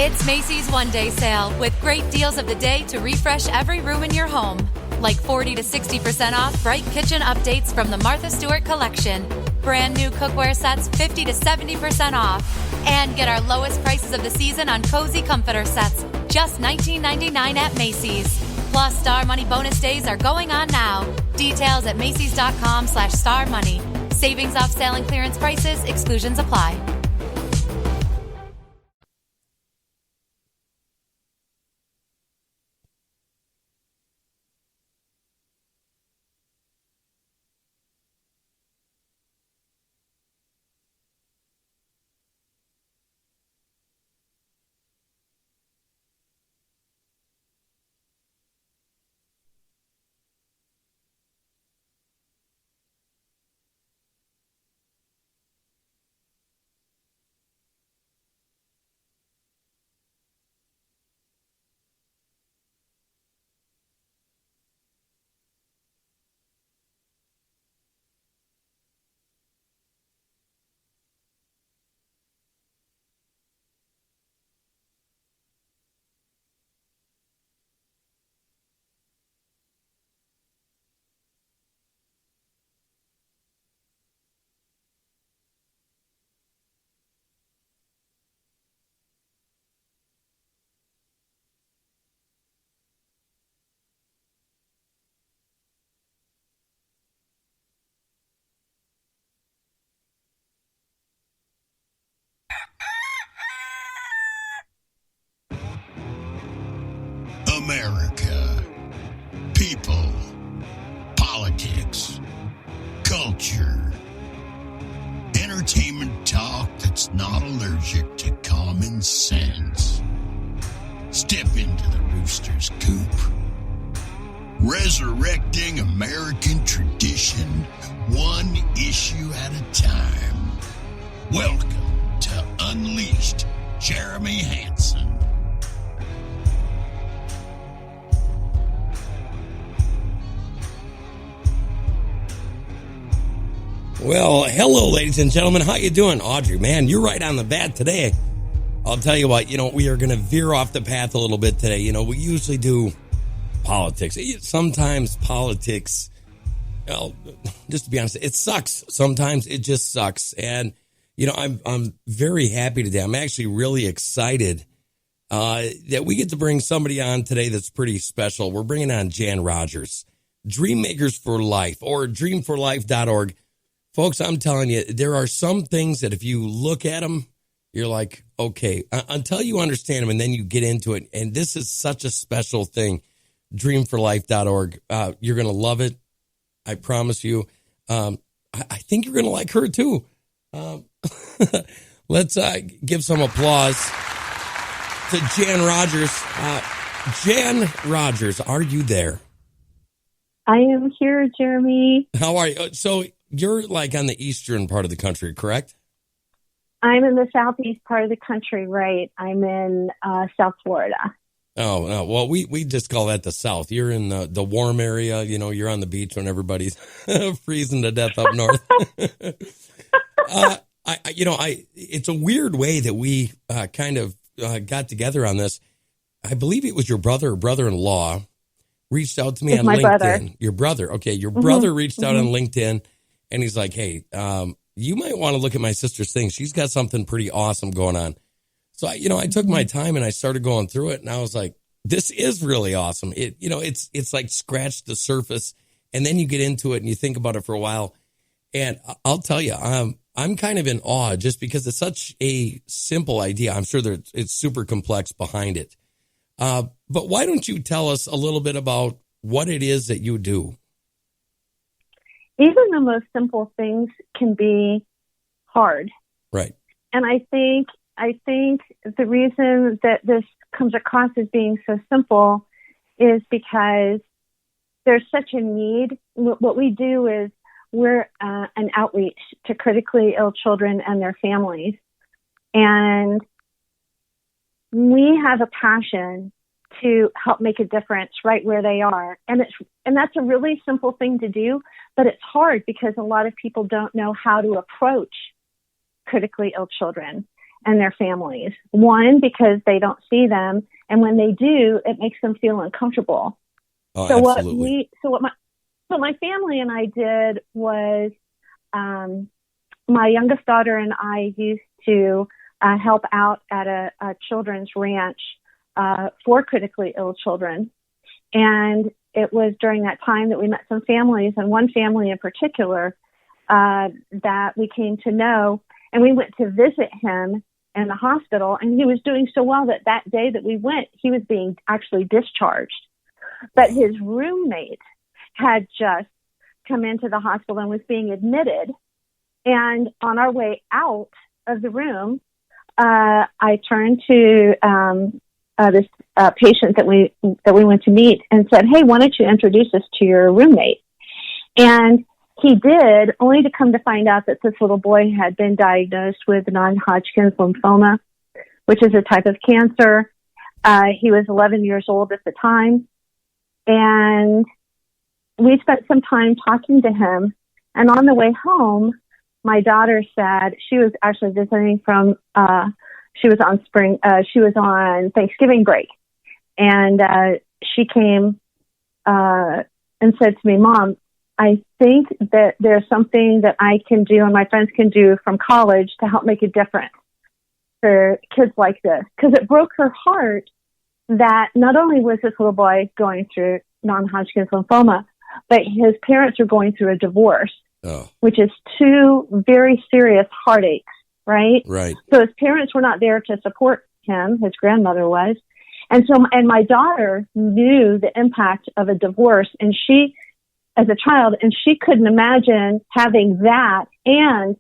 It's Macy's one-day sale with great deals of the day to refresh every room in your home. Like 40 to 60% off bright kitchen updates from the Martha Stewart collection. Brand new cookware sets 50 to 70% off. And get our lowest prices of the season on cozy comforter sets, just $19.99 at Macy's. Plus, Star Money bonus days are going on now. Details at Macys.com/starmoney. Savings off sale and clearance prices. Exclusions apply. America, people, politics, culture, entertainment talk that's not allergic to common sense. Step into the rooster's coop, resurrecting American tradition, one issue at a time. Welcome to Unleashed Jeremy Hanson. Well, hello, ladies and gentlemen. How you doing? Audrey, man, you're right on the bat today. I'll tell you what, we are going to veer off the path a little bit today. We usually do politics. Sometimes politics, well, just to be honest, it sucks. Sometimes it just sucks. And, I'm very happy today. I'm actually really excited that we get to bring somebody on today that's pretty special. We're bringing on Jan Rogers, Dream Makers for Life, or dreamforlife.org. Folks, I'm telling you, there are some things that if you look at them, you're like, okay, until you understand them and then you get into it. And this is such a special thing, dreamforlife.org. You're going to love it. I promise you. I think you're going to like her too. Let's give some applause to Jan Rogers. Jan Rogers, are you there? I am here, Jeremy. How are you? So you're like on the eastern part of the country, correct? I'm in the southeast part of the country, right? I'm in South Florida. Oh, no. Well, we just call that the South. You're in the warm area. You're on the beach when everybody's freezing to death up north. It's a weird way that we kind of got together on this. I believe it was your brother or brother-in-law reached out to me on my LinkedIn. Brother. Your brother. Okay. Your brother reached out on LinkedIn and he's like, hey, you might want to look at my sister's thing. She's got something pretty awesome going on. So, I took my time and I started going through it and I was like, this is really awesome. It's like scratched the surface and then you get into it and you think about it for a while. And I'll tell you, I'm kind of in awe just because it's such a simple idea. I'm sure that it's super complex behind it. But why don't you tell us a little bit about what it is that you do? Even the most simple things can be hard. Right. And I think the reason that this comes across as being so simple is because there's such a need. What we do is we're an outreach to critically ill children and their families. And we have a passion to help make a difference right where they are. And that's a really simple thing to do, but it's hard because a lot of people don't know how to approach critically ill children. and their families. One, because they don't see them, and when they do, it makes them feel uncomfortable. Oh, So absolutely. what my family and I did was, my youngest daughter and I used to help out at a children's ranch for critically ill children. And it was during that time that we met some families, and one family in particular that we came to know. And we went to visit him in the hospital, and he was doing so well that day that we went, he was being actually discharged. But his roommate had just come into the hospital and was being admitted. And on our way out of the room, I turned to this patient that we went to meet and said, "Hey, why don't you introduce us to your roommate?" And he did, only to come to find out that this little boy had been diagnosed with non-Hodgkin's lymphoma, which is a type of cancer. He was 11 years old at the time. And we spent some time talking to him. And on the way home, my daughter said she was actually visiting from, she was on Thanksgiving break. And she came and said to me, "Mom, I think that there's something that I can do and my friends can do from college to help make a difference for kids like this." Because it broke her heart that not only was this little boy going through non-Hodgkin's lymphoma, but his parents are going through a divorce, which is two very serious heartaches, right? Right. So his parents were not there to support him. His grandmother was. And my daughter knew the impact of a divorce, and she, as a child, and she couldn't imagine having that and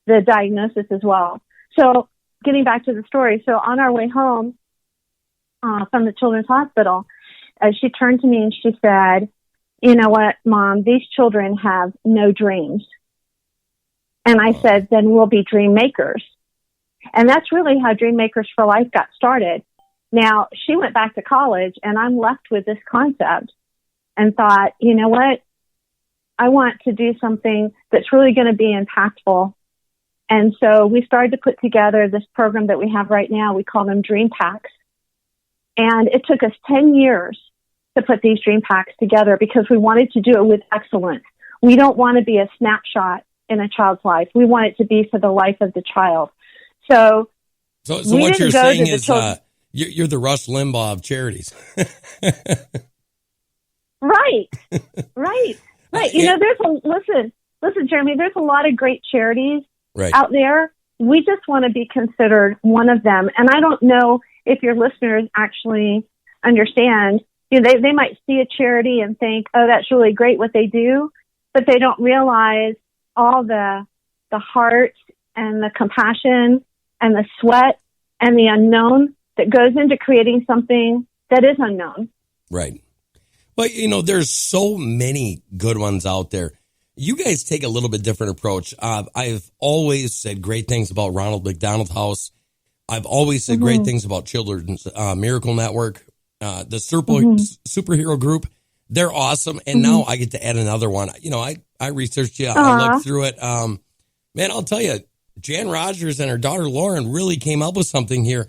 the diagnosis as well. So getting back to the story, so on our way home from the children's hospital, she turned to me and she said, "You know what, Mom, these children have no dreams." And I said, "Then we'll be dream makers." And that's really how Dream Makers for Life got started. Now, she went back to college, and I'm left with this concept and thought, you know what? I want to do something that's really going to be impactful. And so we started to put together this program that we have right now. We call them Dream Packs. And it took us 10 years to put these Dream Packs together because we wanted to do it with excellence. We don't want to be a snapshot in a child's life. We want it to be for the life of the child. So what you're saying is you're the Rush Limbaugh of charities. Right. You know, listen, Jeremy, there's a lot of great charities out there. We just want to be considered one of them. And I don't know if your listeners actually understand. You know, they might see a charity and think, "Oh, that's really great what they do," but they don't realize all the heart and the compassion and the sweat and the unknown that goes into creating something that is unknown. Right. Well, you know, there's so many good ones out there. You guys take a little bit different approach. I've always said great things about Ronald McDonald House. I've always said great things about Children's Miracle Network, the superhero group. They're awesome. And now I get to add another one. You know, I researched it. I looked through it. Man, I'll tell you, Jan Rogers and her daughter Lauren really came up with something here.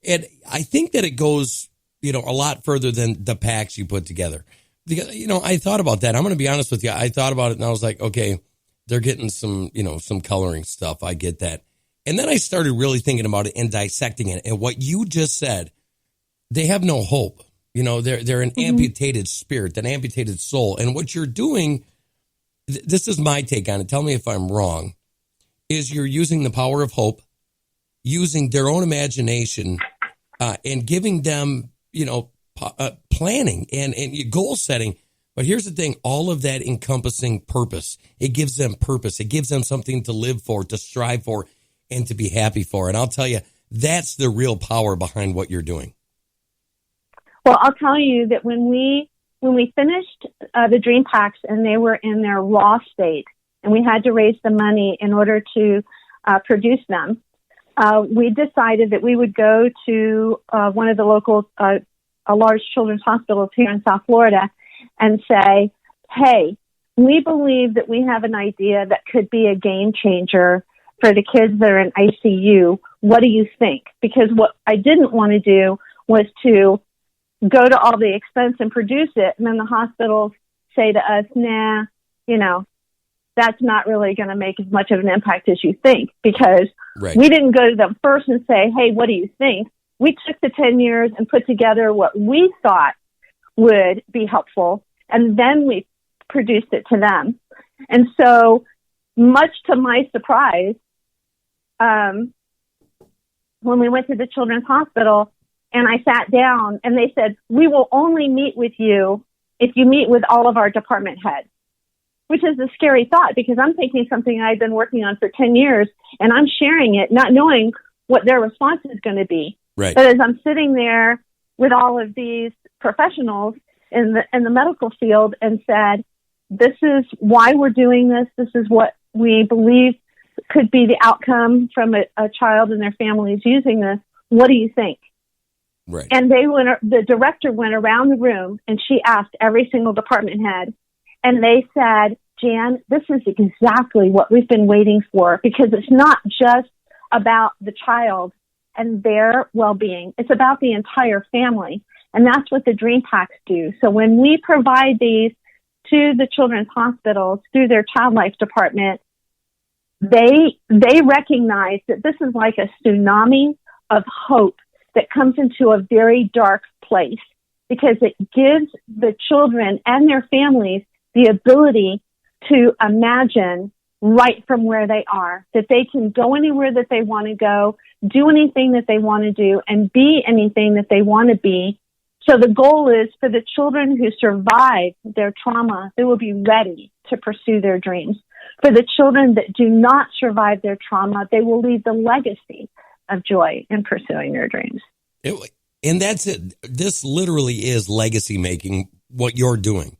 And I think that it goes, you know, a lot further than the packs you put together. Because, you know, I thought about that. I'm going to be honest with you. I thought about it and I was like, okay, they're getting some, you know, some coloring stuff. I get that. And then I started really thinking about it and dissecting it. And what you just said, they have no hope. You know, they're an amputated spirit, an amputated soul. And what you're doing, this is my take on it. Tell me if I'm wrong, is you're using the power of hope, using their own imagination, and giving them, you know, planning and goal setting. But here's the thing, all of that encompassing purpose. It gives them purpose. It gives them something to live for, to strive for, and to be happy for. And I'll tell you, that's the real power behind what you're doing. Well, I'll tell you that when we finished the Dream Packs and they were in their raw state, and we had to raise the money in order to produce them, we decided that we would go to one of the local large children's hospitals here in South Florida and say, "Hey, we believe that we have an idea that could be a game changer for the kids that are in ICU. what do you think? Because what I didn't want to do was to go to all the expense and produce it, and then the hospitals say to us, nah, that's not really going to make as much of an impact as you think, because we didn't go to them first and say, hey, what do you think? We took the 10 years and put together what we thought would be helpful, and then we produced it to them. And so, much to my surprise, when we went to the Children's Hospital and I sat down and they said, we will only meet with you if you meet with all of our department heads, which is a scary thought, because I'm thinking something I've been working on for 10 years and I'm sharing it, not knowing what their response is going to be. Right. But as I'm sitting there with all of these professionals in the medical field and said, this is why we're doing this. This is what we believe could be the outcome from a child and their families using this. What do you think? Right. And the director went around the room and she asked every single department head, and they said, Jan, this is exactly what we've been waiting for, because it's not just about the child and their well-being. It's about the entire family. And that's what the Dream Packs do. So when we provide these to the children's hospitals through their child life department, they recognize that this is like a tsunami of hope that comes into a very dark place, because it gives the children and their families the ability to imagine right from where they are, that they can go anywhere that they want to go, do anything that they want to do, and be anything that they want to be. So the goal is for the children who survive their trauma, they will be ready to pursue their dreams. For the children that do not survive their trauma, they will leave the legacy of joy in pursuing their dreams. And that's it. This literally is legacy making, what you're doing.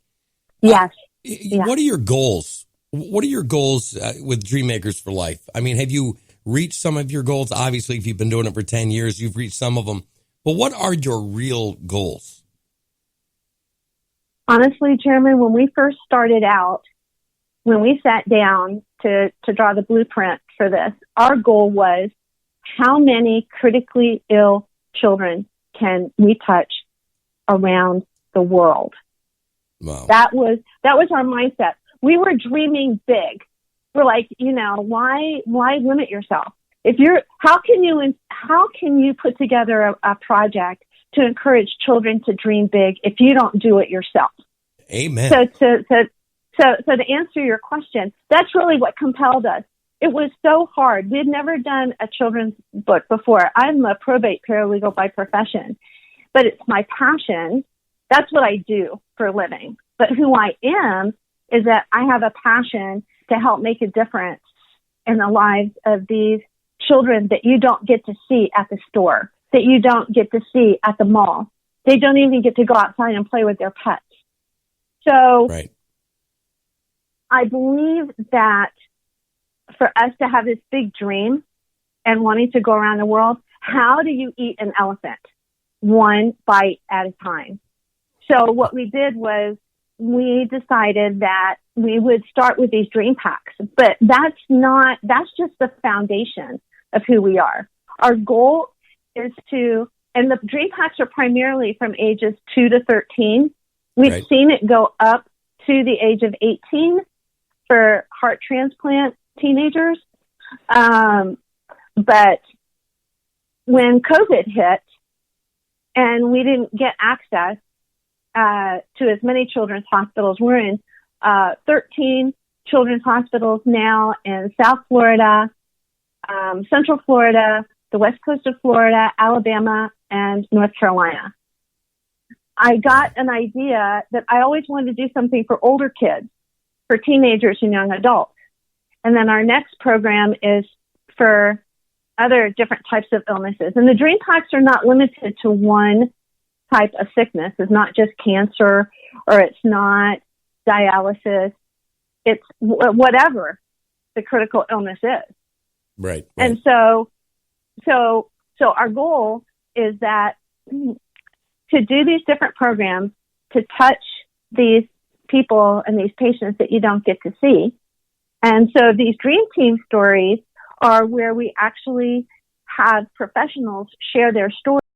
Yes. What are your goals? What are your goals with Dream Makers for Life? I mean, have you reached some of your goals? Obviously, if you've been doing it for 10 years, you've reached some of them. But what are your real goals? Honestly, Chairman, when we first started out, when we sat down to draw the blueprint for this, our goal was, how many critically ill children can we touch around the world? Wow. That was our mindset. We were dreaming big. We're like, why limit yourself? How can you put together a project to encourage children to dream big if you don't do it yourself? Amen. So to answer your question, that's really what compelled us. It was so hard. We had never done a children's book before. I'm a probate paralegal by profession, but it's my passion. That's what I do for a living. But who I am is that I have a passion to help make a difference in the lives of these children that you don't get to see at the store, that you don't get to see at the mall. They don't even get to go outside and play with their pets. So right. I believe that for us to have this big dream and wanting to go around the world, how do you eat an elephant? One bite at a time. So what we did was we decided that we would start with these Dream Packs, but that's just the foundation of who we are. Our goal is and the Dream Packs are primarily from ages 2 to 13. We've right. seen it go up to the age of 18 for heart transplant teenagers. But when COVID hit and we didn't get access to as many children's hospitals, we're in 13 children's hospitals now in South Florida, Central Florida, the West Coast of Florida, Alabama, and North Carolina. I got an idea that I always wanted to do something for older kids, for teenagers and young adults. And then our next program is for other different types of illnesses. And the Dream Packs are not limited to one type of sickness. It's not just cancer, or it's not dialysis. It's whatever the critical illness is. Right. And so our goal is that to do these different programs, to touch these people and these patients that you don't get to see. And so these Dream Team stories are where we actually have professionals share their stories